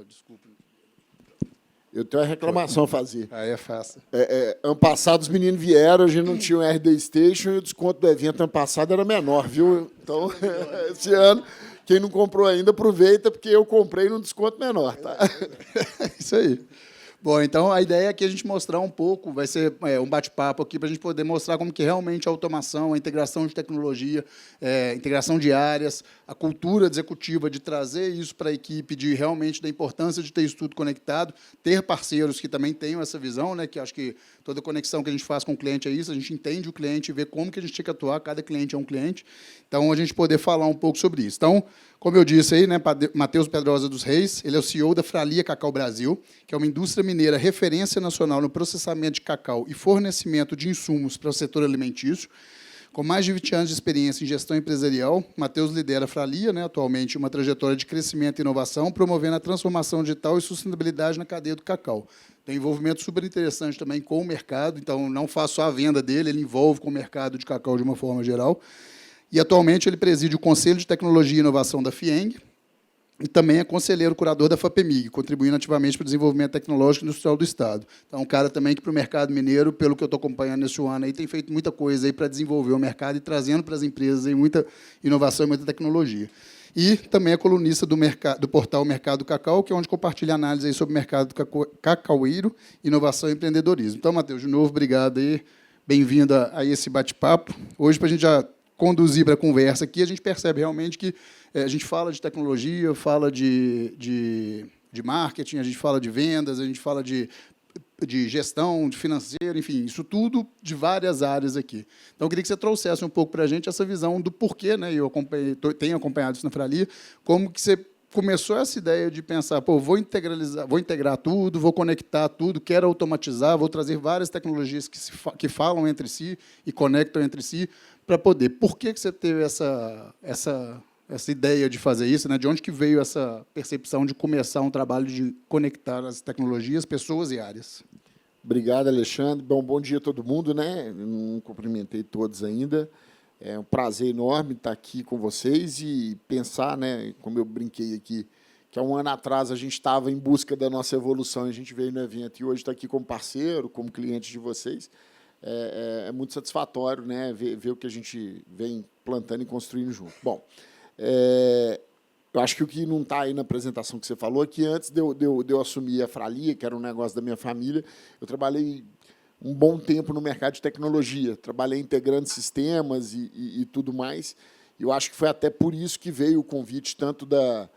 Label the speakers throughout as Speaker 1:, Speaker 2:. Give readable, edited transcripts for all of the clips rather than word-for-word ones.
Speaker 1: Desculpa.
Speaker 2: Eu tenho uma reclamação a fazer.
Speaker 1: Aí é fácil.
Speaker 2: Ano passado os meninos vieram, a gente não tinha um RD Station e o desconto do evento ano passado era menor, viu? Então, esse ano, quem não comprou ainda, aproveita, porque eu comprei num desconto menor, tá?
Speaker 1: Isso aí. Bom, então a ideia é que a gente mostrar um pouco, vai ser um bate-papo aqui para a gente poder mostrar como que realmente a automação, a integração de tecnologia, integração de áreas, a cultura executiva de trazer isso para a equipe, de realmente da importância de ter isso tudo conectado, ter parceiros que também tenham essa visão, né, que acho que toda conexão que a gente faz com o cliente é isso, a gente entende o cliente e vê como que a gente tinha que atuar, cada cliente é um cliente, então a gente poder falar um pouco sobre isso. Então, como eu disse aí, né, Matheus Pedrosa dos Reis, ele é o CEO da Fralia Cacau Brasil, que é uma indústria mineira referência nacional no processamento de cacau e fornecimento de insumos para o setor alimentício. Com mais de 20 anos de experiência em gestão empresarial, Matheus lidera a Fralia, né, atualmente uma trajetória de crescimento e inovação, promovendo a transformação digital e sustentabilidade na cadeia do cacau. Tem envolvimento super interessante também com o mercado, então não faço só a venda dele, ele envolve com o mercado de cacau de uma forma geral. E, atualmente, ele preside o Conselho de Tecnologia e Inovação da FIENG e também é conselheiro curador da FAPEMIG, contribuindo ativamente para o desenvolvimento tecnológico e industrial do Estado. Então, é um cara também que, para o mercado mineiro, pelo que eu estou acompanhando nesse ano, aí, tem feito muita coisa aí para desenvolver o mercado e trazendo para as empresas aí muita inovação e muita tecnologia. E também é colunista do portal Mercado Cacau, que é onde compartilha análise aí sobre o mercado cacaueiro, inovação e empreendedorismo. Então, Matheus, de novo, obrigado aí, bem-vindo a esse bate-papo. Hoje, para a gente já conduzir para a conversa aqui, a gente percebe realmente que a gente fala de tecnologia, fala de marketing, a gente fala de vendas, a gente fala de gestão, de financeiro, enfim, isso tudo de várias áreas aqui. Então, eu queria que você trouxesse um pouco para a gente essa visão do porquê, né, eu tenho acompanhado isso na Fralia, como que você começou essa ideia de pensar, pô, vou integrar tudo, vou conectar tudo, quero automatizar, vou trazer várias tecnologias que falam entre si e conectam entre si, para poder. Por que você teve essa ideia de fazer isso, né? De onde que veio essa percepção de começar um trabalho de conectar as tecnologias, pessoas e áreas?
Speaker 2: Obrigado, Alexandre. Bom dia a todo mundo, né? Não cumprimentei todos ainda. É um prazer enorme estar aqui com vocês e pensar, né? Como eu brinquei aqui, que há um ano atrás a gente estava em busca da nossa evolução, a gente veio no evento e hoje está aqui como parceiro, como cliente de vocês. É muito satisfatório, né, ver o que a gente vem plantando e construindo junto. Bom, eu acho que o que não está aí na apresentação que você falou é que antes de eu assumir a Fralia, que era um negócio da minha família, eu trabalhei um bom tempo no mercado de tecnologia, trabalhei integrando sistemas e tudo mais. Eu acho que foi até por isso que veio o convite tanto da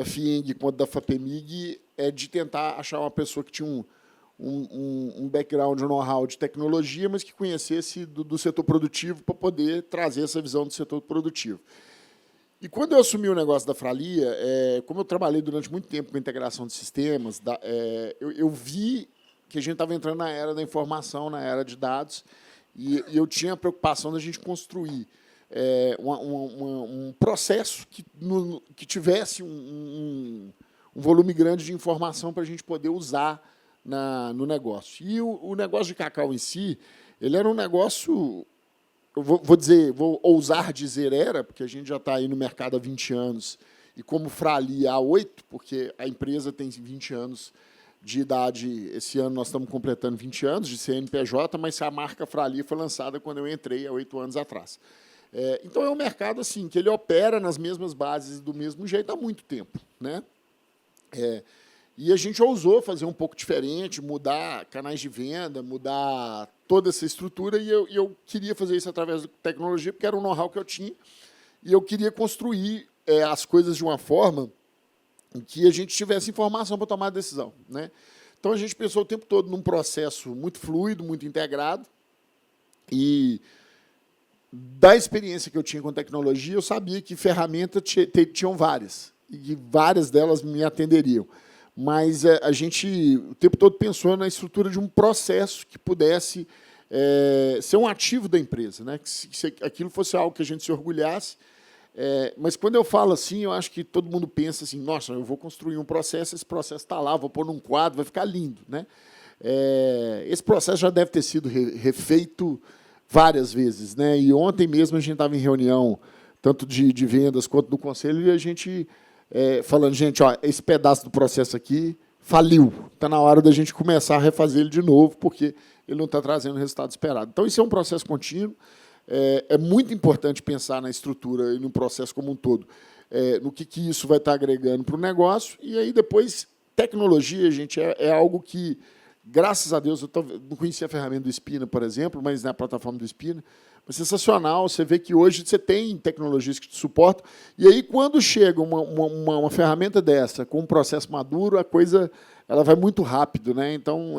Speaker 2: FIENG quanto da FAPEMIG, de tentar achar uma pessoa que tinha um background, um know-how de tecnologia, mas que conhecesse do setor produtivo para poder trazer essa visão do setor produtivo. E quando eu assumi o negócio da Fralia, como eu trabalhei durante muito tempo com integração de sistemas, eu vi que a gente estava entrando na era da informação, na era de dados, e eu tinha a preocupação da gente construir um processo que tivesse um volume grande de informação para a gente poder usar no negócio. E o negócio de cacau em si, ele era um negócio, eu vou ousar dizer porque a gente já está aí no mercado há 20 anos, e como Fralia há 8, porque a empresa tem 20 anos de idade, esse ano nós estamos completando 20 anos de CNPJ, mas a marca Fralia foi lançada quando eu entrei, há 8 anos atrás. Então, é um mercado assim, que ele opera nas mesmas bases do mesmo jeito há muito tempo, né? E a gente ousou fazer um pouco diferente, mudar canais de venda, mudar toda essa estrutura, e eu queria fazer isso através da tecnologia, porque era um know-how que eu tinha, e eu queria construir as coisas de uma forma em que a gente tivesse informação para tomar a decisão, né? Então, a gente pensou o tempo todo num processo muito fluido, muito integrado, e da experiência que eu tinha com tecnologia, eu sabia que ferramentas tinham várias, e várias delas me atenderiam. Mas a gente, o tempo todo, pensou na estrutura de um processo que pudesse ser um ativo da empresa, né? Que se aquilo fosse algo que a gente se orgulhasse. Mas, quando eu falo assim, eu acho que todo mundo pensa assim, nossa, eu vou construir um processo, esse processo está lá, vou pôr num quadro, vai ficar lindo, né? Esse processo já deve ter sido refeito várias vezes, né? E ontem mesmo a gente estava em reunião, tanto de vendas quanto do conselho, e a gente falando, gente, ó, esse pedaço do processo aqui faliu. Está na hora da gente começar a refazer ele de novo, porque ele não está trazendo o resultado esperado. Então, isso é um processo contínuo. É muito importante pensar na estrutura e no processo como um todo, no que isso vai estar agregando para o negócio. E aí, depois, tecnologia, gente, é algo que, graças a Deus, não conhecia a ferramenta do Spina, por exemplo, mas na plataforma do Spina, é sensacional. Você vê que hoje você tem tecnologias que te suportam. E aí, quando chega uma ferramenta dessa, com um processo maduro, a coisa ela vai muito rápido, né? Então,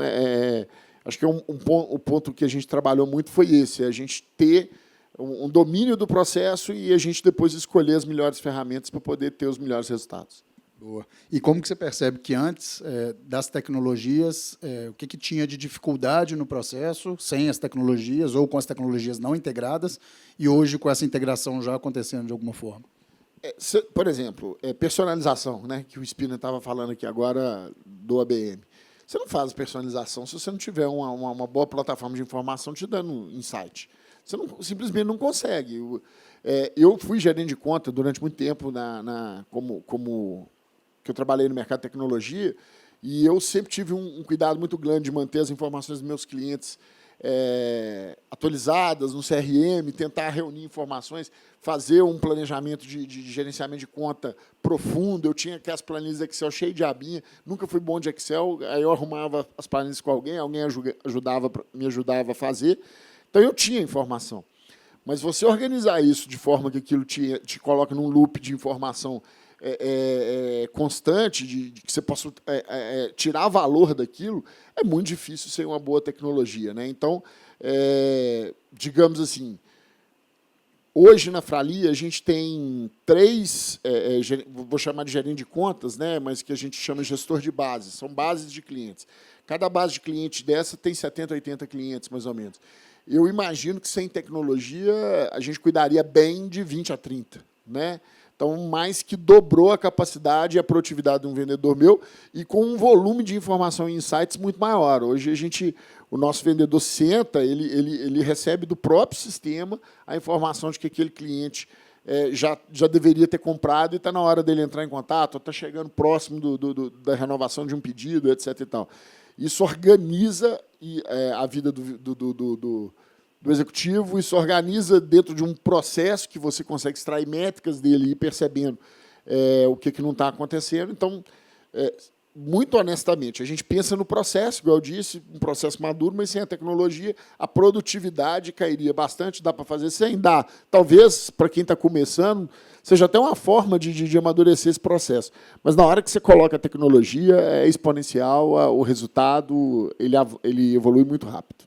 Speaker 2: acho que o ponto que a gente trabalhou muito foi esse, a gente ter um domínio do processo e a gente depois escolher as melhores ferramentas para poder ter os melhores resultados.
Speaker 1: Boa. E como que você percebe que antes das tecnologias, o que tinha de dificuldade no processo, sem as tecnologias ou com as tecnologias não integradas, e hoje com essa integração já acontecendo de alguma forma?
Speaker 2: Por exemplo, personalização, né, que o Spina estava falando aqui agora do ABM. Você não faz personalização se você não tiver uma boa plataforma de informação te dando insight. Você simplesmente não consegue. Eu fui gerente de conta durante muito tempo como que eu trabalhei no mercado de tecnologia, e eu sempre tive um cuidado muito grande de manter as informações dos meus clientes atualizadas no CRM, tentar reunir informações, fazer um planejamento de gerenciamento de conta profundo. Eu tinha aquelas planilhas Excel cheias de abinha, nunca fui bom de Excel, aí eu arrumava as planilhas com alguém me ajudava a fazer. Então, eu tinha informação. Mas você organizar isso de forma que aquilo te coloca num loop de informação constante, de que você possa tirar valor daquilo, é muito difícil sem uma boa tecnologia, né? Então, digamos assim, hoje na Fralia a gente tem 3, vou chamar de gerente de contas, né? Mas que a gente chama de gestor de base, são bases de clientes. Cada base de cliente dessa tem 70, 80 clientes, mais ou menos. Eu imagino que sem tecnologia a gente cuidaria bem de 20 a 30, né? Então, mais que dobrou a capacidade e a produtividade de um vendedor meu e com um volume de informação e insights muito maior. Hoje, o nosso vendedor senta, ele recebe do próprio sistema a informação de que aquele cliente já deveria ter comprado e está na hora dele entrar em contato, ou está chegando próximo da renovação de um pedido, etc. E tal. Isso organiza a vida do executivo, isso organiza dentro de um processo que você consegue extrair métricas dele e ir percebendo o que não está acontecendo. Então, muito honestamente, a gente pensa no processo, igual eu disse, um processo maduro, mas sem a tecnologia, a produtividade cairia bastante. Dá para fazer sem? Dá. Talvez, para quem está começando, seja até uma forma de amadurecer esse processo. Mas, na hora que você coloca a tecnologia, é exponencial, o resultado ele evolui muito rápido.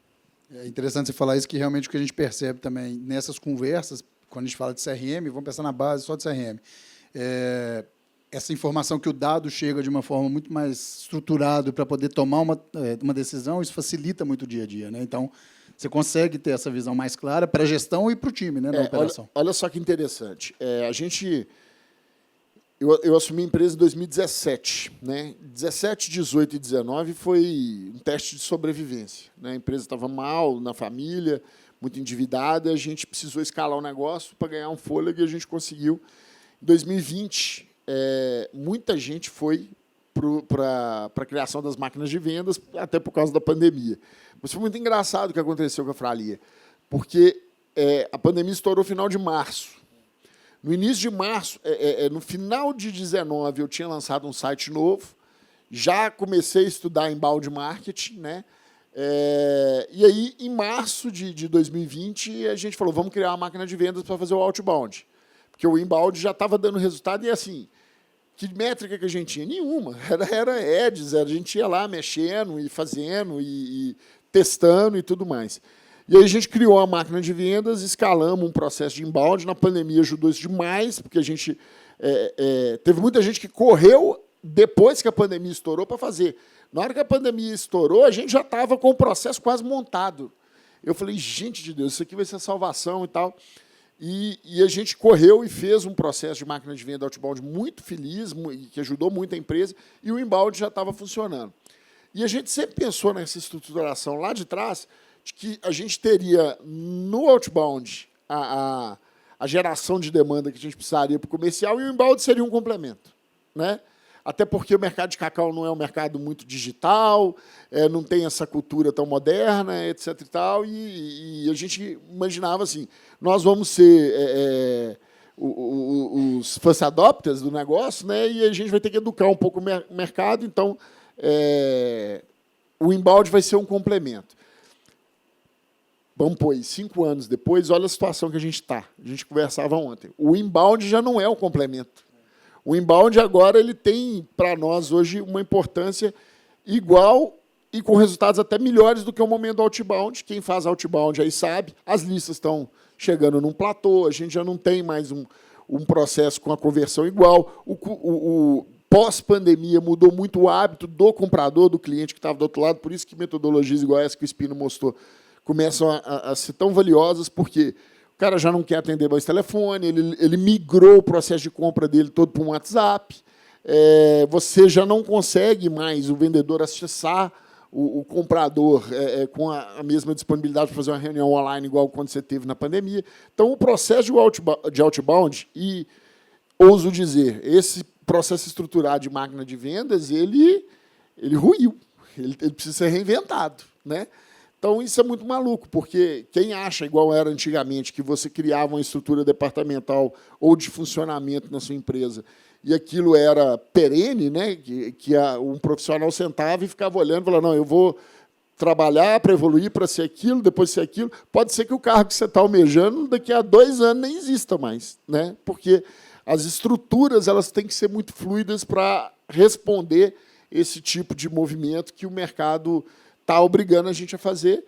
Speaker 1: É interessante você falar isso, que realmente o que a gente percebe também nessas conversas, quando a gente fala de CRM, vamos pensar na base só de CRM, essa informação que o dado chega de uma forma muito mais estruturada para poder tomar uma decisão, isso facilita muito o dia a dia, né? Então, você consegue ter essa visão mais clara para a gestão e para o time, né, na operação.
Speaker 2: Olha só que interessante. Eu assumi a empresa em 2017. Né? 17, 18 e 19 foi um teste de sobrevivência. Né? A empresa estava mal na família, muito endividada, a gente precisou escalar o negócio para ganhar um fôlego e a gente conseguiu. Em 2020, muita gente foi para a criação das máquinas de vendas, até por causa da pandemia. Mas foi muito engraçado o que aconteceu com a Fralia, porque a pandemia estourou no final de março. No início de março, no final de 19, eu tinha lançado um site novo, já comecei a estudar embalde marketing, né? E aí, em março de 2020, a gente falou, vamos criar uma máquina de vendas para fazer o outbound. Porque o inbound já estava dando resultado, e assim, que métrica que a gente tinha? Nenhuma. Era ads, a gente ia lá mexendo e fazendo e testando e tudo mais. E aí a gente criou a máquina de vendas, escalamos um processo de inbound. Na pandemia ajudou isso demais, porque a gente teve muita gente que correu depois que a pandemia estourou para fazer. Na hora que a pandemia estourou, a gente já estava com o processo quase montado. Eu falei, gente de Deus, isso aqui vai ser salvação e tal. E a gente correu e fez um processo de máquina de venda outbound muito feliz, que ajudou muito a empresa, e o inbound já estava funcionando. E a gente sempre pensou nessa estruturação lá de trás, de que a gente teria no outbound a geração de demanda que a gente precisaria para o comercial, e o inbound seria um complemento. né? Até porque o mercado de cacau não é um mercado muito digital, não tem essa cultura tão moderna, etc. E tal, e a gente imaginava assim, nós vamos ser os first adopters do negócio, né? E a gente vai ter que educar um pouco o mercado, então o embalde vai ser um complemento. Vamos pôr 5 anos depois, olha a situação que a gente está. A gente conversava ontem. O inbound já não é o complemento. O inbound agora ele tem, para nós, hoje, uma importância igual e com resultados até melhores do que o momento do outbound. Quem faz outbound aí sabe, as listas estão chegando num platô, a gente já não tem mais um processo com a conversão igual. O pós-pandemia mudou muito o hábito do comprador, do cliente que estava do outro lado, por isso que metodologias igual essa que o Espino mostrou começam a ser tão valiosas, porque o cara já não quer atender mais telefone, ele migrou o processo de compra dele todo para um WhatsApp, você já não consegue mais o vendedor acessar o comprador com a mesma disponibilidade para fazer uma reunião online igual quando você teve na pandemia. Então, o processo de outbound, e ouso dizer, esse processo estruturado de máquina de vendas, ele ruiu, ele precisa ser reinventado, né? Então, isso é muito maluco, porque quem acha, igual era antigamente, que você criava uma estrutura departamental ou de funcionamento na sua empresa, e aquilo era perene, né? que um profissional sentava e ficava olhando e falava, não, eu vou trabalhar para evoluir, para ser aquilo, depois ser aquilo. Pode ser que o cargo que você está almejando, daqui a 2 anos, nem exista mais, né? Porque as estruturas elas têm que ser muito fluidas para responder esse tipo de movimento que o mercado está obrigando a gente a fazer.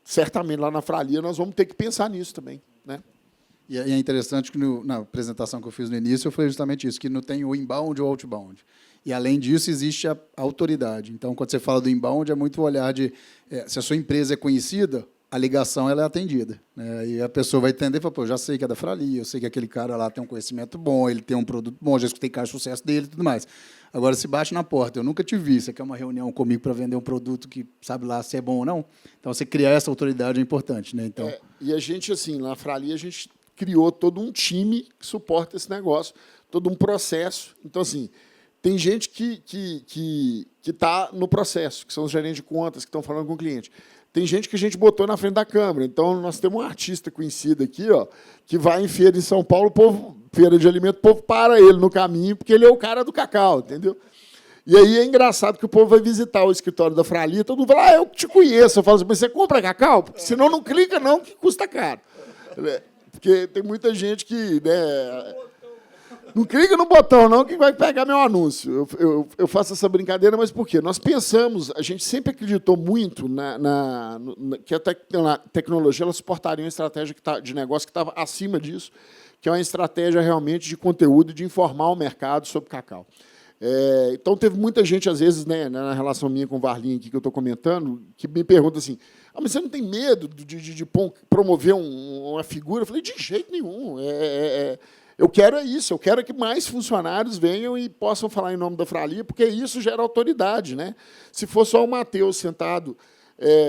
Speaker 2: Certamente, lá na Fralia, nós vamos ter que pensar nisso também, né?
Speaker 1: E é interessante que, na apresentação que eu fiz no início, eu falei justamente isso, que não tem o inbound ou o outbound. E, além disso, existe a autoridade. Então, quando você fala do inbound, é muito o olhar de se a sua empresa é conhecida, a ligação ela é atendida, né? E a pessoa vai entender e fala, pô, eu já sei que é da Fralia, eu sei que aquele cara lá tem um conhecimento bom, ele tem um produto bom, já escutei caso de sucesso dele e tudo mais. Agora, se bate na porta, eu nunca te vi, você quer uma reunião comigo para vender um produto que sabe lá se é bom ou não? Então, você criar essa autoridade é importante, né? Então...
Speaker 2: E a gente, assim, lá na Fralia, a gente criou todo um time que suporta esse negócio, todo um processo. Então, assim, tem gente que está no processo, que são os gerentes de contas, que estão falando com o cliente. Tem gente que a gente botou na frente da câmera. Então, nós temos um artista conhecido aqui, ó, que vai em feira em São Paulo, feira de alimento, o povo para ele no caminho, porque ele é o cara do cacau, entendeu? E aí é engraçado que o povo vai visitar o escritório da Fralia, todo mundo fala, eu te conheço. Eu falo assim, mas você compra cacau? Porque senão não clica não, que custa caro. Porque tem muita gente que... né, não clica no botão, não, que vai pegar meu anúncio. Eu faço essa brincadeira, mas por quê? Nós pensamos, a gente sempre acreditou muito que a tecnologia ela suportaria uma estratégia de negócio que estava acima disso, que é uma estratégia realmente de conteúdo e de informar o mercado sobre cacau. Então, teve muita gente, às vezes, né, na relação minha com o Varlinho, aqui, que eu estou comentando, que me pergunta assim, mas você não tem medo de promover uma figura? Eu falei, de jeito nenhum. Eu quero isso, eu quero que mais funcionários venham e possam falar em nome da Fralia, porque isso gera autoridade, né? Se for só o Matheus sentado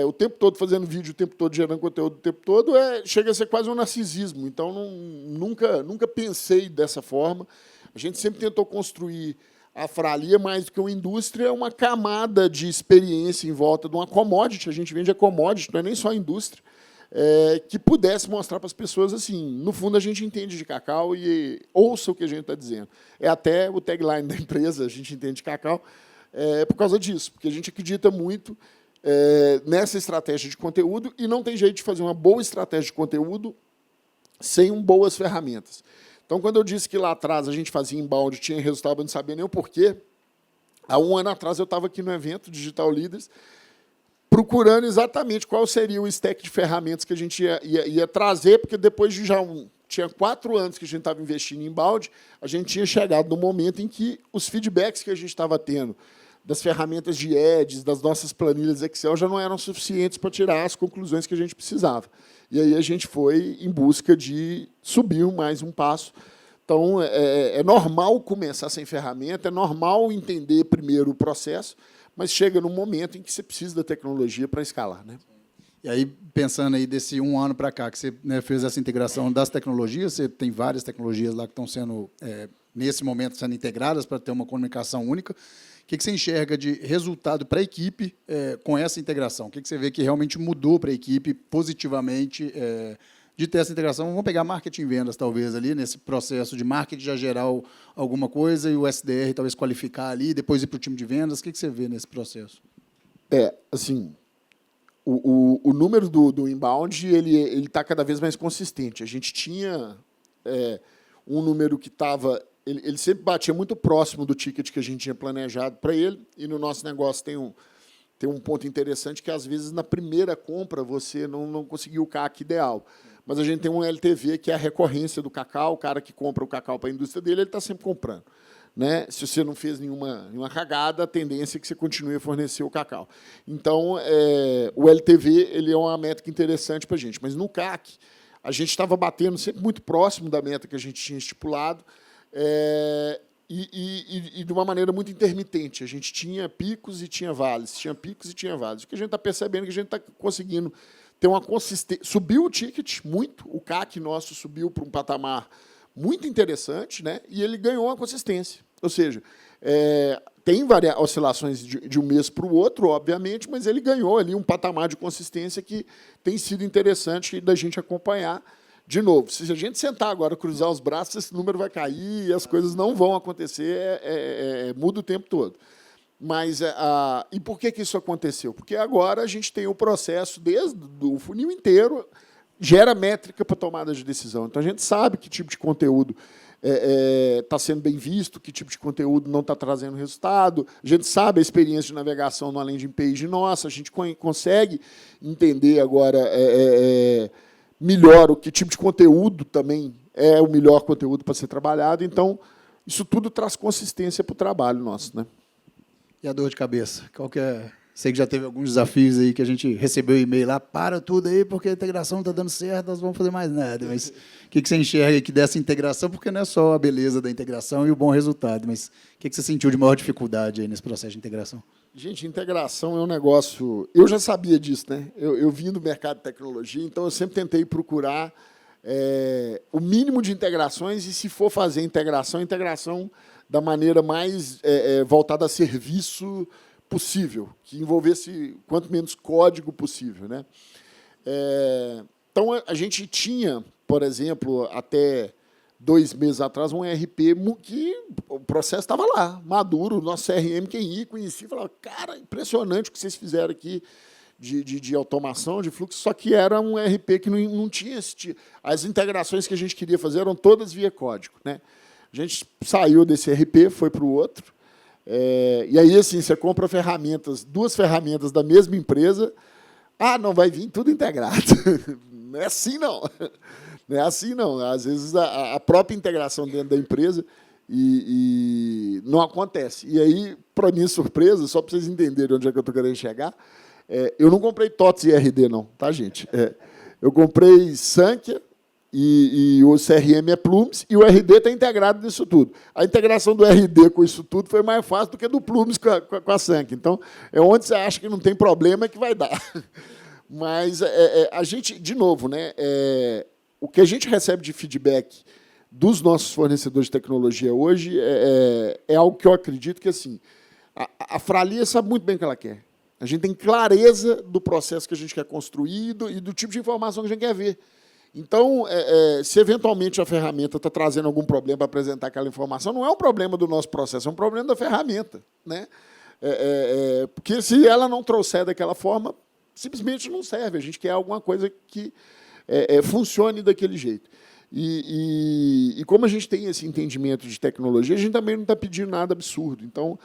Speaker 2: o tempo todo fazendo vídeo, o tempo todo gerando conteúdo, o tempo todo, chega a ser quase um narcisismo. Então, nunca pensei dessa forma. A gente sempre tentou construir a Fralia, mais do que uma indústria, uma camada de experiência em volta de uma commodity. A gente vende a commodity, não é nem só a indústria. Que pudesse mostrar para as pessoas assim, no fundo a gente entende de cacau e ouça o que a gente está dizendo. É até o tagline da empresa, a gente entende de cacau, por causa disso, porque a gente acredita muito nessa estratégia de conteúdo e não tem jeito de fazer uma boa estratégia de conteúdo sem boas ferramentas. Então, quando eu disse que lá atrás a gente fazia inbound, tinha resultado, eu não sabia nem o porquê, há 1 ano atrás eu estava aqui no evento Digital Leaders, procurando exatamente qual seria o stack de ferramentas que a gente ia trazer, porque depois de tinha 4 anos que a gente estava investindo em inbound, a gente tinha chegado no momento em que os feedbacks que a gente estava tendo das ferramentas de ads, das nossas planilhas Excel, já não eram suficientes para tirar as conclusões que a gente precisava. E aí a gente foi em busca de subir mais um passo. Então, é normal começar sem ferramenta, é normal entender primeiro o processo, mas chega num momento em que você precisa da tecnologia para escalar, né?
Speaker 1: E aí, pensando aí desse 1 ano para cá, que você, né, fez essa integração das tecnologias, você tem várias tecnologias lá que estão sendo, nesse momento, sendo integradas para ter uma comunicação única. O que você enxerga de resultado para a equipe com essa integração? O que você vê que realmente mudou para a equipe positivamente de ter essa integração? Vamos pegar marketing e vendas, talvez, ali, nesse processo de marketing já gerar alguma coisa e o SDR talvez qualificar ali, depois ir para o time de vendas. O que você vê nesse processo?
Speaker 2: Assim, o número do inbound ele está cada vez mais consistente. A gente tinha um número que estava... Ele sempre batia muito próximo do ticket que a gente tinha planejado para ele, e no nosso negócio tem um ponto interessante que, às vezes, na primeira compra, você não conseguiu o CAC ideal. Mas a gente tem um LTV, que é a recorrência do cacau, o cara que compra o cacau para a indústria dele, ele está sempre comprando. Né? Se você não fez nenhuma cagada, a tendência é que você continue a fornecer o cacau. Então, o LTV ele é uma métrica interessante para a gente. Mas no CAC, a gente estava batendo sempre muito próximo da meta que a gente tinha estipulado, e de uma maneira muito intermitente. A gente tinha picos e tinha vales, tinha picos e tinha vales. O que a gente está percebendo é que a gente está conseguindo ter uma consistência. Subiu o ticket muito, o CAC nosso subiu para um patamar muito interessante, né? E ele ganhou uma consistência. Ou seja, tem várias oscilações de um mês para o outro, obviamente, mas ele ganhou ali um patamar de consistência que tem sido interessante da gente acompanhar. De novo, se a gente sentar agora, cruzar os braços, esse número vai cair e as coisas não vão acontecer, muda o tempo todo. Mas e por que isso aconteceu? Porque agora a gente tem o processo, desde o funil inteiro, gera métrica para tomada de decisão. Então, a gente sabe que tipo de conteúdo está sendo bem visto, que tipo de conteúdo não está trazendo resultado, a gente sabe a experiência de navegação no landing page nossa, a gente consegue entender agora melhor o que tipo de conteúdo também é o melhor conteúdo para ser trabalhado. Então, isso tudo traz consistência para o trabalho nosso, né?
Speaker 1: E a dor de cabeça? Qual que é? Sei que já teve alguns desafios aí que a gente recebeu e-mail lá, para tudo aí, porque a integração não está dando certo, nós não vamos fazer mais nada. Mas o que você enxerga aqui dessa integração? Porque não é só a beleza da integração e o bom resultado, mas o que você sentiu de maior dificuldade aí nesse processo de integração?
Speaker 2: Gente, integração é um negócio... Eu já sabia disso, né? Eu vim do mercado de tecnologia, então eu sempre tentei procurar o mínimo de integrações e, se for fazer integração da maneira mais voltada a serviço possível, que envolvesse quanto menos código possível, né? Então, a gente tinha, por exemplo, até 2 meses atrás, um ERP que o processo estava lá, maduro, o nosso CRM, quem ia, conhecia, falava, cara, impressionante o que vocês fizeram aqui de automação, de fluxo, só que era um ERP que não tinha as integrações que a gente queria fazer eram todas via código, né? A gente saiu desse ERP, foi para o outro, e aí, assim, você compra duas ferramentas da mesma empresa, não vai vir tudo integrado. Não é assim, não. Não é assim, não. Às vezes, a própria integração dentro da empresa não acontece. E aí, para minha surpresa, só para vocês entenderem onde é que eu estou querendo chegar, eu não comprei TOTS e RD, não, tá, gente? Eu comprei Sankhya, e o CRM é Plumes, e o RD está integrado nisso tudo. A integração do RD com isso tudo foi mais fácil do que do Plumes com a Sankhya. Então, onde você acha que não tem problema que vai dar. Mas a gente, de novo, né, o que a gente recebe de feedback dos nossos fornecedores de tecnologia hoje é algo que eu acredito que, assim, a Fralia sabe muito bem o que ela quer. A gente tem clareza do processo que a gente quer construir e do tipo de informação que a gente quer ver. Então, se eventualmente a ferramenta está trazendo algum problema para apresentar aquela informação, não é um problema do nosso processo, é um problema da ferramenta, né? Porque se ela não trouxer daquela forma, simplesmente não serve. A gente quer alguma coisa que funcione daquele jeito. E como a gente tem esse entendimento de tecnologia, a gente também não está pedindo nada absurdo. Então,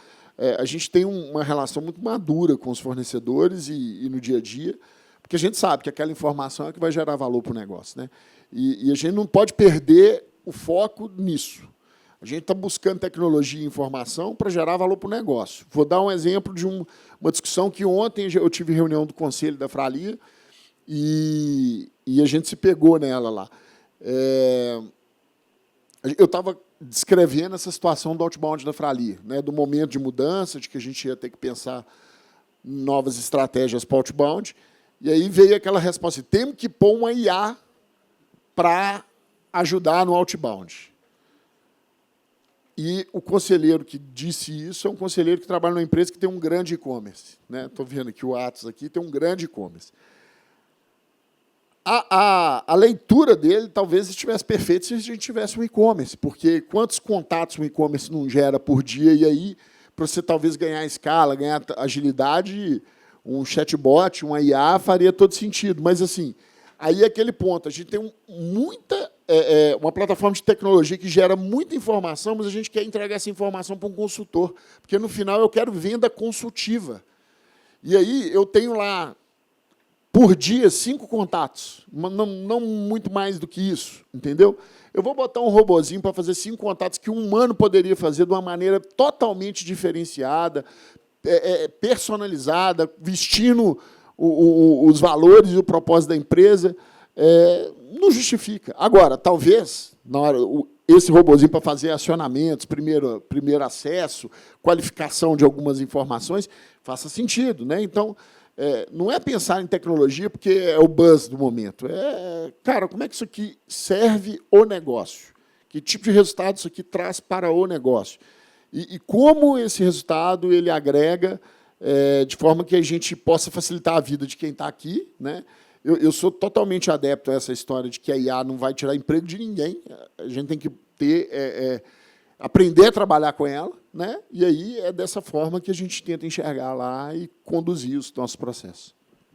Speaker 2: a gente tem uma relação muito madura com os fornecedores e no dia a dia, porque a gente sabe que aquela informação é que vai gerar valor para o negócio, né? E a gente não pode perder o foco nisso. A gente está buscando tecnologia e informação para gerar valor para o negócio. Vou dar um exemplo de uma discussão que ontem eu tive reunião do Conselho da Fralia e a gente se pegou nela lá. Eu estava descrevendo essa situação do outbound da Fralia, né, do momento de mudança, de que a gente ia ter que pensar em novas estratégias para outbound. E aí veio aquela resposta, temos que pôr uma IA para ajudar no outbound. E o conselheiro que disse isso é um conselheiro que trabalha numa empresa que tem um grande e-commerce. Estou vendo aqui o Atos aqui, tem um grande e-commerce. A leitura dele talvez estivesse perfeita se a gente tivesse um e-commerce, porque quantos contatos um e-commerce não gera por dia, e aí, para você talvez ganhar escala, ganhar agilidade, um chatbot, uma IA faria todo sentido. Mas, assim, aí é aquele ponto, a gente tem uma plataforma de tecnologia que gera muita informação, mas a gente quer entregar essa informação para um consultor, porque, no final, eu quero venda consultiva. E aí eu tenho lá, por dia, 5 contatos, não muito mais do que isso, entendeu? Eu vou botar um robozinho para fazer 5 contatos que um humano poderia fazer de uma maneira totalmente diferenciada, personalizada, vestindo os valores e o propósito da empresa, não justifica. Agora, talvez, na hora, esse robozinho para fazer acionamentos, primeiro acesso, qualificação de algumas informações, faça sentido. Então, não é pensar em tecnologia porque é o buzz do momento. Cara, como é que isso aqui serve o negócio? Que tipo de resultado isso aqui traz para o negócio? E como esse resultado ele agrega de forma que a gente possa facilitar a vida de quem está aqui. Eu sou totalmente adepto a essa história de que a IA não vai tirar emprego de ninguém. A gente tem que aprender a trabalhar com ela, e aí é dessa forma que a gente tenta enxergar lá e conduzir os nossos processos.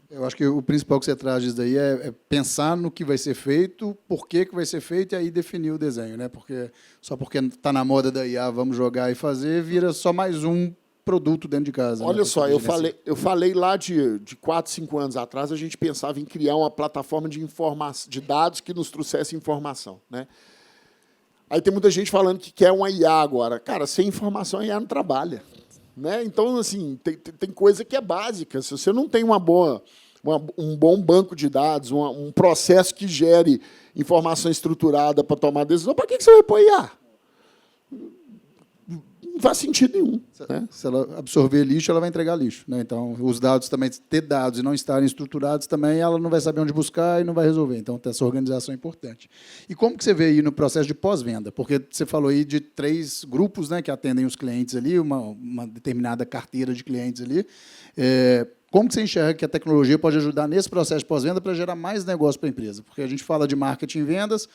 Speaker 1: Eu acho que o principal que você traz disso daí é pensar no que vai ser feito, por que vai ser feito, e aí definir o desenho. Porque só porque está na moda da IA, vamos jogar e fazer, vira só mais um produto dentro de casa.
Speaker 2: Olha só, eu falei lá de 4, 5 anos atrás, a gente pensava em criar uma plataforma de dados que nos trouxesse informação. Aí tem muita gente falando que quer uma IA agora. Cara, sem informação a IA não trabalha. Então, assim, tem coisa que é básica. Se você não tem um bom banco de dados, um processo que gere informação estruturada para tomar decisão, para que você vai pôr IA? Não faz sentido nenhum.
Speaker 1: Se ela absorver lixo, ela vai entregar lixo. Então, os dados também, ter dados e não estarem estruturados também, ela não vai saber onde buscar e não vai resolver. Então, essa organização é importante. E como que você vê aí no processo de pós-venda? Porque você falou aí de 3 grupos que atendem os clientes ali, uma determinada carteira de clientes ali. Como que você enxerga que a tecnologia pode ajudar nesse processo de pós-venda para gerar mais negócio para a empresa? Porque a gente fala de marketing e vendas,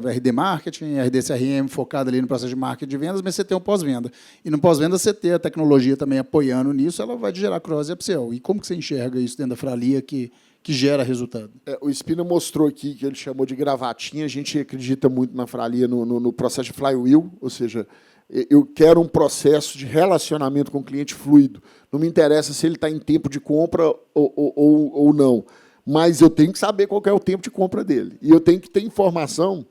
Speaker 1: RD Marketing, RD CRM focado ali no processo de marketing de vendas, mas você tem um pós-venda. E no pós-venda você ter a tecnologia também apoiando nisso, ela vai gerar cross e upsell. E como que você enxerga isso dentro da Fralia que gera resultado?
Speaker 2: O Spina mostrou aqui que ele chamou de gravatinha. A gente acredita muito na Fralia no processo de flywheel, ou seja, eu quero um processo de relacionamento com o cliente fluido. Não me interessa se ele está em tempo de compra ou não. Mas eu tenho que saber qual é o tempo de compra dele. E eu tenho que ter informação,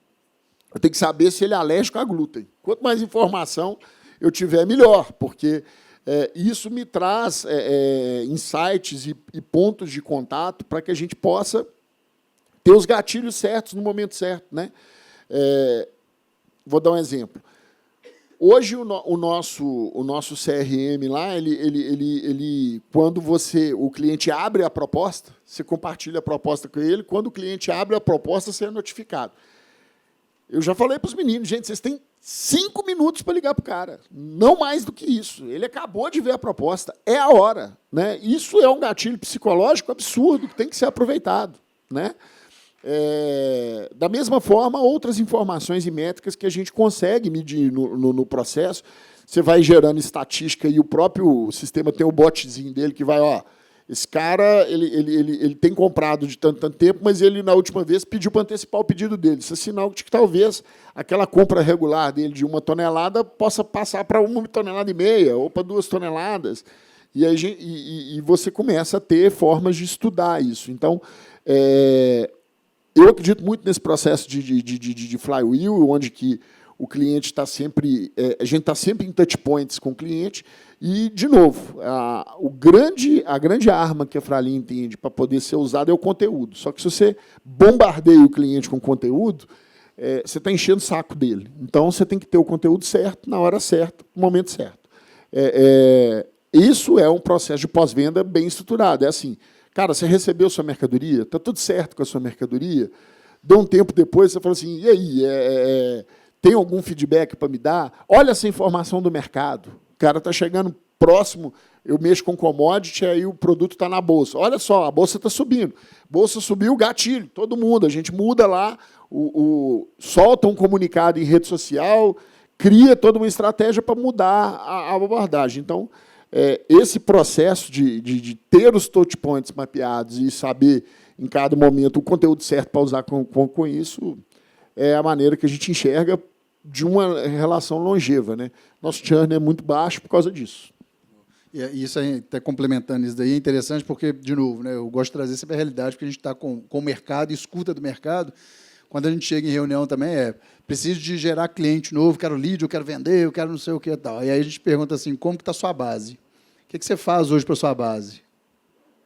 Speaker 2: eu tenho que saber se ele é alérgico a glúten. Quanto mais informação eu tiver, melhor, porque isso me traz insights e pontos de contato para que a gente possa ter os gatilhos certos no momento certo. Vou dar um exemplo. Hoje, o nosso CRM lá, quando o cliente abre a proposta, você compartilha a proposta com ele, quando o cliente abre a proposta, você é notificado. Eu já falei para os meninos, gente, vocês têm 5 minutos para ligar para o cara, não mais do que isso. Ele acabou de ver a proposta, é a hora. Isso é um gatilho psicológico absurdo, que tem que ser aproveitado. Da mesma forma, outras informações e métricas que a gente consegue medir no processo. Você vai gerando estatística e o próprio sistema tem o botzinho dele que vai, esse cara ele tem comprado de tanto tempo, mas ele, na última vez, pediu para antecipar o pedido dele. Isso é sinal de que talvez aquela compra regular dele de 1 tonelada possa passar para 1,5 toneladas ou para 2 toneladas. E aí você começa a ter formas de estudar isso. Então, eu acredito muito nesse processo de flywheel, onde que o cliente está sempre... a gente está sempre em touch points com o cliente. E, de novo, a grande arma que a Fralia entende para poder ser usada é o conteúdo. Só que se você bombardeia o cliente com conteúdo, você está enchendo o saco dele. Então, você tem que ter o conteúdo certo, na hora certa, no momento certo. Isso é um processo de pós-venda bem estruturado. É assim... Cara, você recebeu sua mercadoria? Está tudo certo com a sua mercadoria? Deu um tempo depois, você fala assim, e aí, tem algum feedback para me dar? Olha essa informação do mercado. O cara está chegando próximo, eu mexo com commodity, aí o produto está na bolsa. Olha só, a bolsa está subindo. Bolsa subiu, gatilho, todo mundo. A gente muda lá, solta um comunicado em rede social, cria toda uma estratégia para mudar a abordagem. Então, esse processo de ter os touch points mapeados e saber, em cada momento, o conteúdo certo para usar com isso, é a maneira que a gente enxerga de uma relação longeva, né? Nosso churn é muito baixo por causa disso.
Speaker 1: E isso aí, até complementando isso daí, é interessante porque, de novo, né, eu gosto de trazer sempre a realidade, porque a gente está com o mercado, escuta do mercado. Quando a gente chega em reunião também, preciso de gerar cliente novo, quero lead, eu quero vender, eu quero não sei o que e tal. E aí a gente pergunta assim, como que está a sua base? O que você faz hoje para a sua base?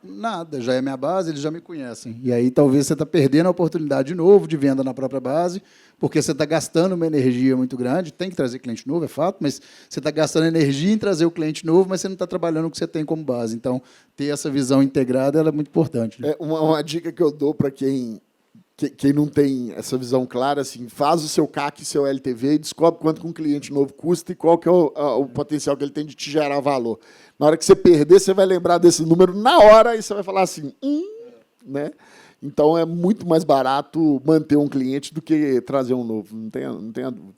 Speaker 1: Nada, já é minha base, eles já me conhecem. E aí talvez você está perdendo a oportunidade de novo de venda na própria base, porque você está gastando uma energia muito grande, tem que trazer cliente novo, é fato, mas você está gastando energia em trazer o cliente novo, mas você não está trabalhando o que você tem como base. Então, ter essa visão integrada ela é muito importante. Né?
Speaker 2: Uma dica que eu dou para quem não tem essa visão clara, assim, faz o seu CAC e seu LTV e descobre quanto que um cliente novo custa e qual que é o potencial que ele tem de te gerar valor. Na hora que você perder, você vai lembrar desse número na hora e você vai falar assim, né? Então, é muito mais barato manter um cliente do que trazer um novo, não tenha dúvida.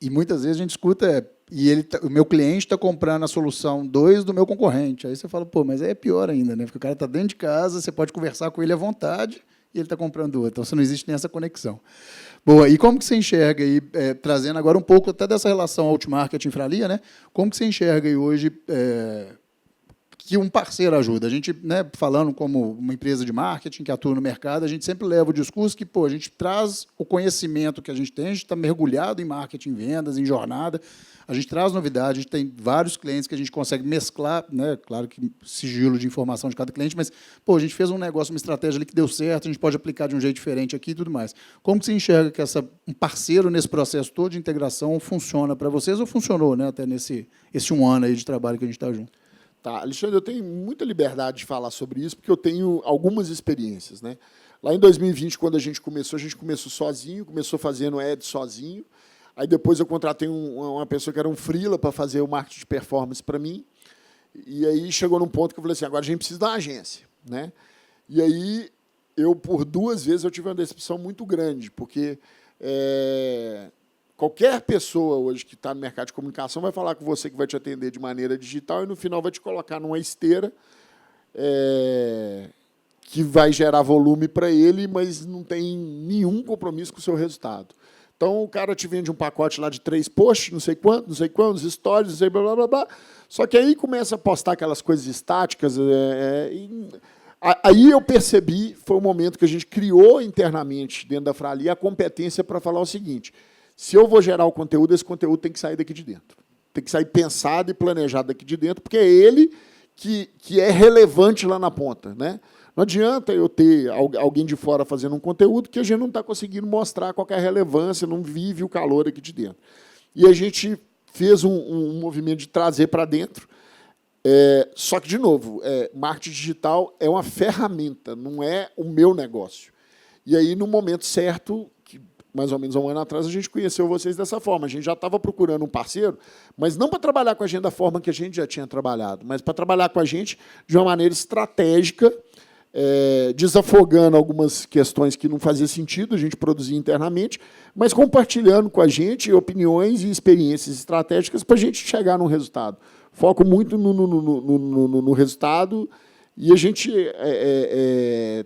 Speaker 1: E muitas vezes a gente escuta, o meu cliente está comprando a solução 2 do meu concorrente. Aí você fala, pô, mas é pior ainda, né? Porque o cara está dentro de casa, você pode conversar com ele à vontade, e ele está comprando outra. Então, você não existe nem essa conexão. Boa, e como que você enxerga, aí, trazendo agora um pouco até dessa relação Outmarket e Infralia, né? Como que você enxerga aí hoje que um parceiro ajuda? A gente, né, falando como uma empresa de marketing que atua no mercado, a gente sempre leva o discurso que a gente traz o conhecimento que a gente tem, a gente está mergulhado em marketing, vendas, em jornada, a gente traz novidade, a gente tem vários clientes que a gente consegue mesclar, né, claro que sigilo de informação de cada cliente, mas a gente fez um negócio, uma estratégia ali que deu certo, a gente pode aplicar de um jeito diferente aqui e tudo mais. Como que você enxerga que um parceiro nesse processo todo de integração funciona para vocês ou funcionou, né, até esse 1 ano aí de trabalho que a gente está junto?
Speaker 2: Tá, Alexandre, eu tenho muita liberdade de falar sobre isso, porque eu tenho algumas experiências, né? Lá em 2020, quando a gente começou sozinho, começou fazendo ads sozinho. Aí depois eu contratei uma pessoa que era um freela para fazer o marketing de performance para mim. E aí chegou num ponto que eu falei assim, agora a gente precisa da agência, né? E aí por 2 vezes eu tive uma decepção muito grande, porque qualquer pessoa hoje que está no mercado de comunicação vai falar com você que vai te atender de maneira digital e, no final, vai te colocar numa esteira que vai gerar volume para ele, mas não tem nenhum compromisso com o seu resultado. Então, o cara te vende um pacote lá de 3 posts, não sei quantos, stories, não sei blá, blá, blá, blá. Só que aí começa a postar aquelas coisas estáticas. Aí eu percebi, foi o momento que a gente criou internamente, dentro da Frali, a competência para falar o seguinte, se eu vou gerar o conteúdo, esse conteúdo tem que sair daqui de dentro. Tem que sair pensado e planejado daqui de dentro, porque é ele que é relevante lá na ponta, né? Não adianta eu ter alguém de fora fazendo um conteúdo que a gente não está conseguindo mostrar qualquer relevância, não vive o calor aqui de dentro. E a gente fez um movimento de trazer para dentro. Só que, de novo, marketing digital é uma ferramenta, não é o meu negócio. E aí, no momento certo, mais ou menos 1 ano atrás, a gente conheceu vocês dessa forma. A gente já estava procurando um parceiro, mas não para trabalhar com a gente da forma que a gente já tinha trabalhado, mas para trabalhar com a gente de uma maneira estratégica, desafogando algumas questões que não fazia sentido a gente produzir internamente, mas compartilhando com a gente opiniões e experiências estratégicas para a gente chegar num resultado. Foco muito no resultado. E a gente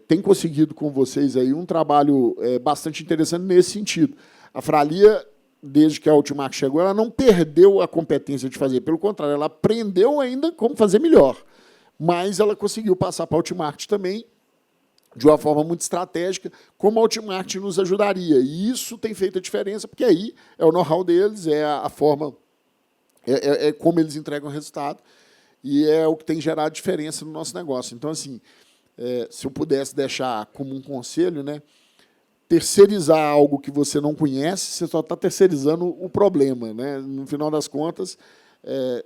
Speaker 2: tem conseguido com vocês aí um trabalho bastante interessante nesse sentido. A Fralia, desde que a Outmarket chegou, ela não perdeu a competência de fazer. Pelo contrário, ela aprendeu ainda como fazer melhor. Mas ela conseguiu passar para a Outmarket também, de uma forma muito estratégica, como a Outmarket nos ajudaria. E isso tem feito a diferença, porque aí é o know-how deles, é a forma, como eles entregam o resultado. E é o que tem gerado diferença no nosso negócio. Então, assim, se eu pudesse deixar como um conselho, né, terceirizar algo que você não conhece, você só está terceirizando o problema. Né? No final das contas,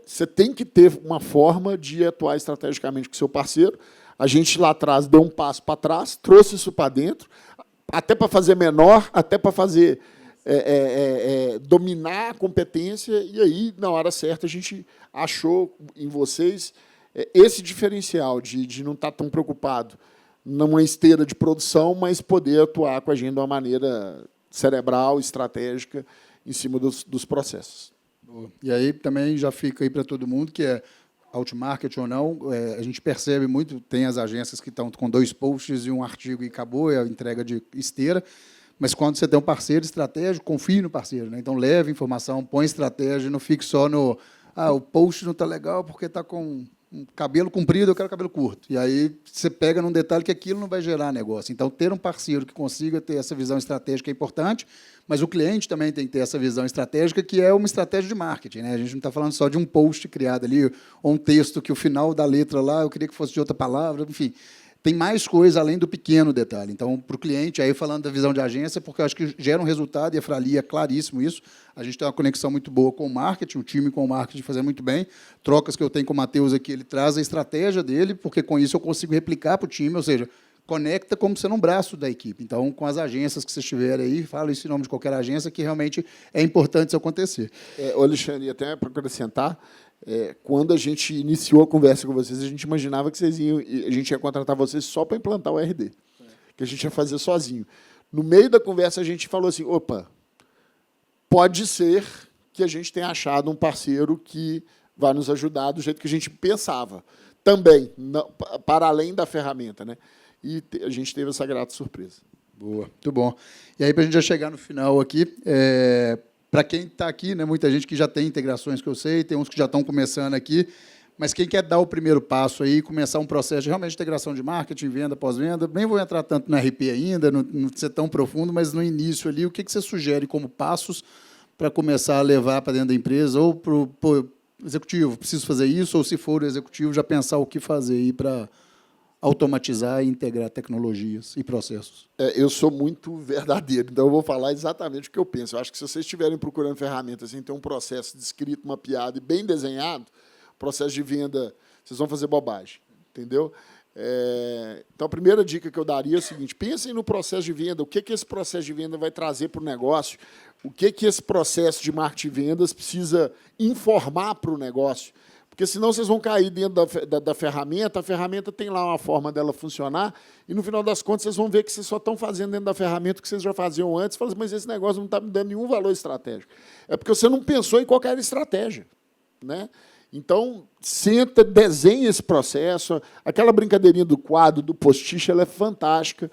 Speaker 2: você tem que ter uma forma de atuar estrategicamente com o seu parceiro. A gente lá atrás deu um passo para trás, trouxe isso para dentro, até para fazer menor, até para fazer dominar a competência, e aí, na hora certa, a gente achou em vocês esse diferencial de não estar tão preocupado numa esteira de produção, mas poder atuar com a gente de uma maneira cerebral, estratégica, em cima dos processos.
Speaker 1: E aí também já fica aí para todo mundo que é outmarket ou não, a gente percebe muito, tem as agências que estão com 2 posts e um artigo e acabou, é a entrega de esteira, mas quando você tem um parceiro estratégico, confie no parceiro, né? Então leve informação, põe estratégia, não fique só no o post não está legal porque está com um cabelo comprido, eu quero cabelo curto. E aí você pega num detalhe que aquilo não vai gerar negócio. Então, ter um parceiro que consiga ter essa visão estratégica é importante, mas o cliente também tem que ter essa visão estratégica, que é uma estratégia de marketing, né? A gente não está falando só de um post criado ali, ou um texto que o final da letra lá, eu queria que fosse de outra palavra, enfim. Tem mais coisa além do pequeno detalhe. Então, para o cliente, aí falando da visão de agência, porque eu acho que gera um resultado, e a Frali é claríssimo isso, a gente tem uma conexão muito boa com o marketing, o time com o marketing fazer muito bem, trocas que eu tenho com o Matheus aqui, ele traz a estratégia dele, porque com isso eu consigo replicar para o time, ou seja, conecta como sendo um braço da equipe. Então, com as agências que vocês tiverem aí, falo isso em nome de qualquer agência, que realmente é importante isso acontecer.
Speaker 2: Alexandre, até para acrescentar, quando a gente iniciou a conversa com vocês, a gente imaginava que a gente ia contratar vocês só para implantar o RD, que a gente ia fazer sozinho. No meio da conversa, a gente falou assim, opa, pode ser que a gente tenha achado um parceiro que vai nos ajudar do jeito que a gente pensava, também, para além da ferramenta, né? E a gente teve essa grata surpresa.
Speaker 1: Boa, muito bom. E aí, para a gente já chegar no final aqui, para quem está aqui, né, muita gente que já tem integrações que eu sei, tem uns que já estão começando aqui, mas quem quer dar o primeiro passo aí, começar um processo de realmente integração de marketing, venda, pós-venda, nem vou entrar tanto no RP ainda, não ser tão profundo, mas no início ali, o que você sugere como passos para começar a levar para dentro da empresa, ou para o executivo, preciso fazer isso, ou se for o executivo, já pensar o que fazer aí para automatizar e integrar tecnologias e processos?
Speaker 2: Eu sou muito verdadeiro, então eu vou falar exatamente o que eu penso. Eu acho que se vocês estiverem procurando ferramentas sem ter um processo descrito, mapeado e bem desenhado, processo de venda, vocês vão fazer bobagem, entendeu? Então, a primeira dica que eu daria é o seguinte, pensem no processo de venda, o que esse processo de venda vai trazer para o negócio, o que esse processo de marketing e vendas precisa informar para o negócio, porque senão vocês vão cair dentro da ferramenta, a ferramenta tem lá uma forma dela funcionar, e no final das contas vocês vão ver que vocês só estão fazendo dentro da ferramenta o que vocês já faziam antes, falam assim, mas esse negócio não está me dando nenhum valor estratégico. É porque você não pensou em qualquer estratégia, né? Então, senta, desenha esse processo, aquela brincadeirinha do quadro, do post-it, ela é fantástica.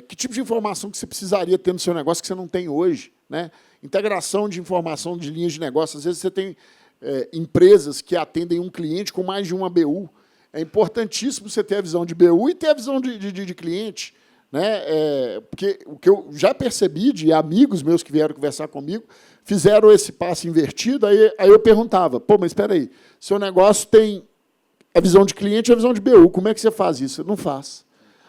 Speaker 2: Que tipo de informação que você precisaria ter no seu negócio que você não tem hoje, né? Integração de informação de linhas de negócio, às vezes você tem empresas que atendem um cliente com mais de uma BU. É importantíssimo você ter a visão de BU e ter a visão de cliente, né? Porque o que eu já percebi de amigos meus que vieram conversar comigo, fizeram esse passo invertido, aí eu perguntava, pô, mas espera aí, seu negócio tem a visão de cliente e a visão de BU, como é que você faz isso? Não faz.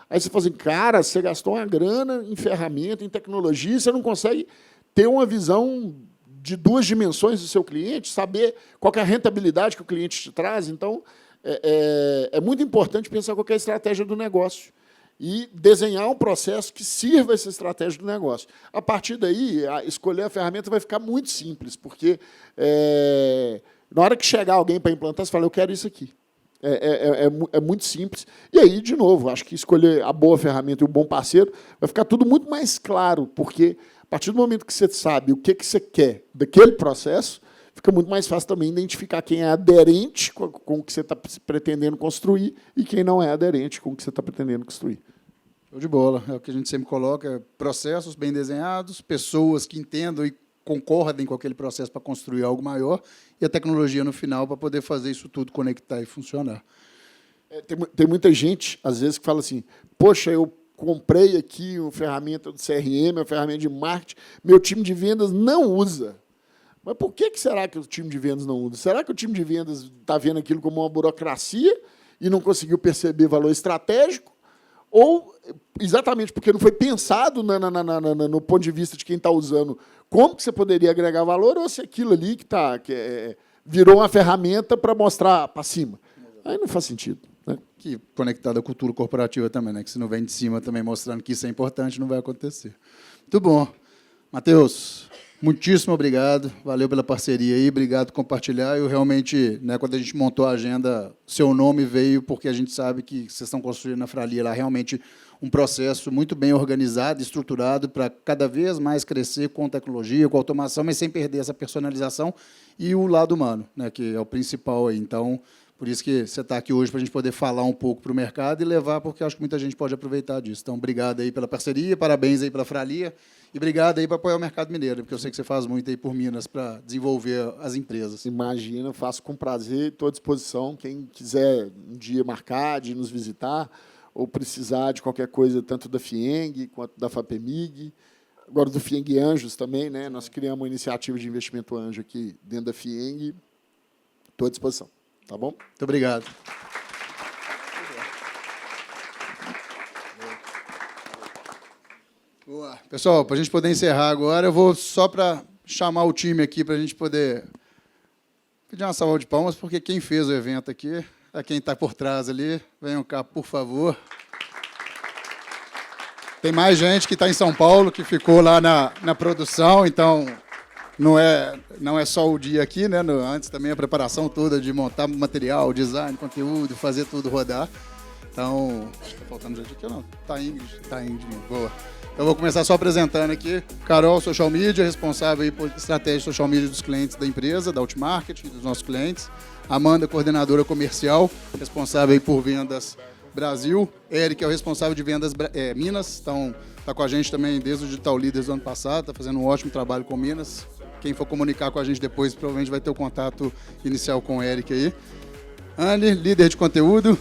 Speaker 2: Aí você fala assim, cara, você gastou uma grana em ferramenta, em tecnologia, você não consegue ter uma visão de 2 dimensões do seu cliente, saber qual é a rentabilidade que o cliente te traz. Então, é muito importante pensar qual é a estratégia do negócio e desenhar um processo que sirva essa estratégia do negócio. A partir daí, escolher a ferramenta vai ficar muito simples, porque na hora que chegar alguém para implantar, você fala, eu quero isso aqui. É muito simples. E aí, de novo, acho que escolher a boa ferramenta e o bom parceiro vai ficar tudo muito mais claro, porque a partir do momento que você sabe o que você quer daquele processo, fica muito mais fácil também identificar quem é aderente com o que você está pretendendo construir e quem não é aderente com o que você está pretendendo construir.
Speaker 1: Show de bola. É o que a gente sempre coloca, processos bem desenhados, pessoas que entendam e concordem com aquele processo para construir algo maior e a tecnologia no final para poder fazer isso tudo conectar e funcionar.
Speaker 2: Tem muita gente, às vezes, que fala assim, poxa, eu comprei aqui uma ferramenta do CRM, uma ferramenta de marketing, meu time de vendas não usa. Mas por que será que o time de vendas não usa? Será que o time de vendas está vendo aquilo como uma burocracia e não conseguiu perceber valor estratégico? Ou exatamente porque não foi pensado no ponto de vista de quem está usando como que você poderia agregar valor, ou se aquilo ali virou uma ferramenta para mostrar para cima. Aí não faz sentido. né?
Speaker 1: Que conectado à cultura corporativa também, né? Que se não vem de cima também mostrando que isso é importante, não vai acontecer. Muito bom. Matheus, muitíssimo obrigado. Valeu pela parceria aí, obrigado por compartilhar. Eu realmente, né, quando a gente montou a agenda, seu nome veio porque a gente sabe que vocês estão construindo na Fralia lá realmente um processo muito bem organizado, estruturado, para cada vez mais crescer com tecnologia, com automação, mas sem perder essa personalização e o lado humano, né, que é o principal aí. Então, por isso que você está aqui hoje, para a gente poder falar um pouco para o mercado e levar, porque acho que muita gente pode aproveitar disso. Então, obrigado aí pela parceria, parabéns aí pela Fralia e obrigado aí para apoiar o mercado mineiro, porque eu sei que você faz muito aí por Minas para desenvolver as empresas.
Speaker 2: Imagina, faço com prazer, estou à disposição. Quem quiser um dia marcar, de nos visitar, ou precisar de qualquer coisa, tanto da FIENG quanto da FAPEMIG, agora do FIENG Anjos também, né? Nós criamos uma iniciativa de investimento anjo aqui dentro da FIENG. Estou à disposição. Tá bom?
Speaker 1: Muito obrigado. Boa. Pessoal, para a gente poder encerrar agora, eu vou só para chamar o time aqui para a gente poder pedir uma salva de palmas, porque quem fez o evento aqui é quem está por trás ali. Venham cá, por favor. Tem mais gente que está em São Paulo, que ficou lá na produção, então não é só o dia aqui, né? Antes também a preparação toda de montar material, design, conteúdo, fazer tudo rodar. Então, está faltando gente aqui ou não? Tá Ingrid, boa. Eu vou começar só apresentando aqui. Carol, Social Media, responsável aí por estratégia social media dos clientes da empresa, da Outmarket, dos nossos clientes. Amanda, coordenadora comercial, responsável aí por vendas Brasil. Eric é o responsável de vendas Minas, então está com a gente também desde o Digital Leaders do ano passado, está fazendo um ótimo trabalho com Minas. Quem for comunicar com a gente depois, provavelmente vai ter o contato inicial com o Eric aí. Anne, líder de conteúdo,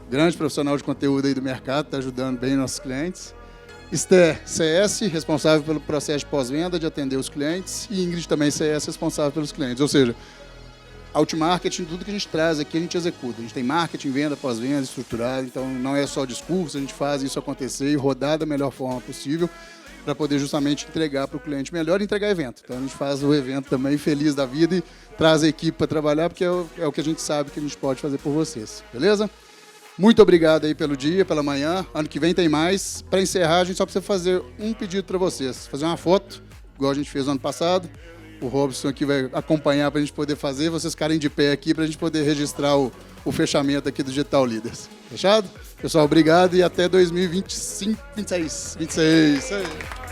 Speaker 1: grande profissional de conteúdo aí do mercado, está ajudando bem nossos clientes. Esther, CS, responsável pelo processo de pós-venda, de atender os clientes. E Ingrid também, CS, responsável pelos clientes. Ou seja, Outmarketing, tudo que a gente traz aqui, a gente executa. A gente tem marketing, venda, pós-venda, estruturado. Então, não é só discurso, a gente faz isso acontecer e rodar da melhor forma possível para poder justamente entregar para o cliente melhor e entregar evento. Então, a gente faz o evento também feliz da vida e traz a equipe para trabalhar, porque é o que a gente sabe que a gente pode fazer por vocês. Beleza? Muito obrigado aí pelo dia, pela manhã. Ano que vem tem mais. Para encerrar, a gente só precisa fazer um pedido para vocês. Fazer uma foto, igual a gente fez no ano passado. O Robson aqui vai acompanhar para a gente poder fazer. Vocês ficarem de pé aqui para a gente poder registrar o fechamento aqui do Digital Leaders. Fechado? Pessoal, obrigado e até 2025, 26. Isso aí.